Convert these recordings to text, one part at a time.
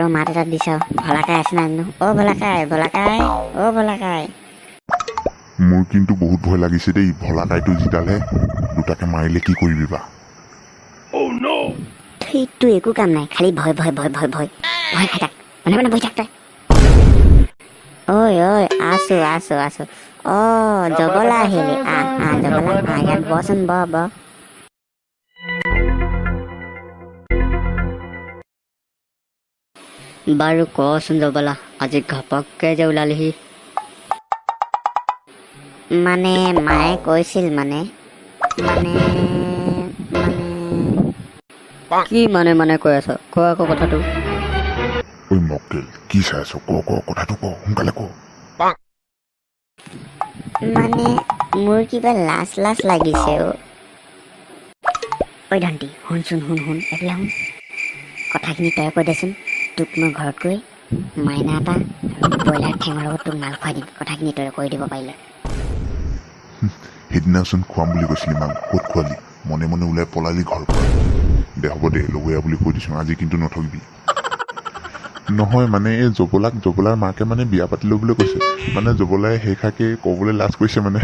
ৰ মাত এটা দিছ ভলাকাই আছে না ভলাকাই ভলাকাই ভলাকাই মোৰ কিন্তু বহুত ভয় লাগিছে দেই ভলাকাইটো জিতালে দুটাকে মাৰিলে কি কৰিবি বা সেইটো একো কাম নাই খালি ভয় ভয় ভয় ভয় ভয় ভয় খাই থাক মানে বহি থাক তই ঐ আছো আছো আছো জবলা আহিলি জবলা ইয়াত বচোন ব বাৰু কচোন জবলা আজি ঘপককে যে ওলালিহি মানে মায়ে কৈছিল মানে কি মানে কৈ আছ ক আকৌ কথাটো ঐ মক্কেল কি চাই আছ ক কথাটো ক সোনকালে ক মানে মোৰ কিবা লাজ লাগিছে ঐ ধন্তি শুন এইফালে শুন কথাখিনি তই কৈ দেচোন তোক মই ঘৰত গৈ মাইনা এটা ব্ৰইলাৰ ঠেঙৰ লগত তোক মাল খুৱাই দিম কথাখিনি তই কৈ দিব পাৰিলে সেইদিনাচোন খুৱাম বুলি কৈছিলি মাক ক'ত খোৱালি মনে মনে ওলাই পলালি ঘৰৰ পৰা দে হ'ব দে লগৰীয়া বুলি কৈ দিছোঁ আজি কিন্তু নথকিবি নহয় মানে এই জবলাৰ মাকে মানে বিয়া পাতি ল'বলৈ কৈছে মানে জবলাই সেইষাকে ক'বলৈ লাজ কৰিছে মানে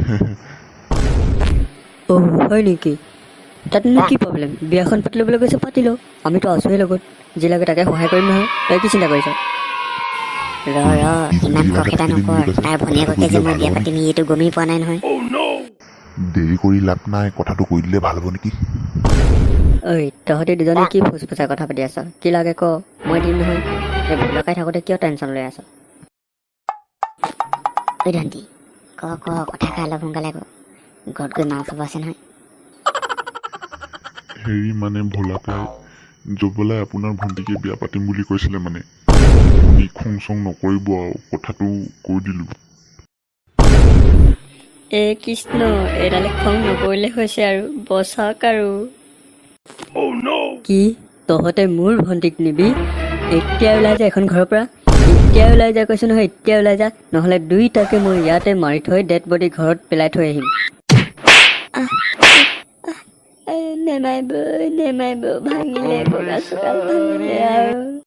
হয় নেকি তাতনো কি প্ৰব্লেম বিয়াখন পাতি ল'বলৈ কৈছে পাতি লওঁ আমিতো আছোৱেই লগত যি লাগে তাকে সহায় কৰিম নহয় তই কি চিন্তা কৰিছ ইমান খৰখেদা নকৰ তাৰ ভনীয়েককে যে মই বিয়া পাতিম এইটো গমেই পোৱা নাই নহয় দেৰি কৰি লাভ নাই কথাটো কৈ দিলে ভাল হ'ব নেকি ঐ তহঁতি দুজনে কি ফুচফুচাই কথা পাতি আছ কি লাগে ক মই দিম নহয় এই ভুলকাই থাকোঁতে কিয় টেনশ্যন লৈ আছ ঐ ধন্তি ক কথাষাৰ অলপ সোনকালে ক ঘৰত গৈ মাল খাব আছে নহয় হেৰি মানে ভোলাকাই জবলাই আপোনাৰ ভণ্টিকে বিয়া পাতিম বুলি কৈছিলে মানে আপুনি খং চং নকৰিব আৰু কথাটো কৈ দিলোঁ কৃষ্ণ এইডালে খং নকৰিলে হৈছে আৰু বচাওক আৰু কি তহঁতে মোৰ ভণ্টিক নিবি এতিয়া ওলাই যা এখন ঘৰৰ পৰা এতিয়া ওলাই যা কৈছো নহয় এতিয়া ওলাই যা নহ'লে দুইটাকে মই ইয়াতে মাৰি থৈ ডেড বডি ঘৰত পেলাই থৈ আহিম নেমাৰিব ভাঙিলে কঁকাল চকাল ভাঙিলে আৰু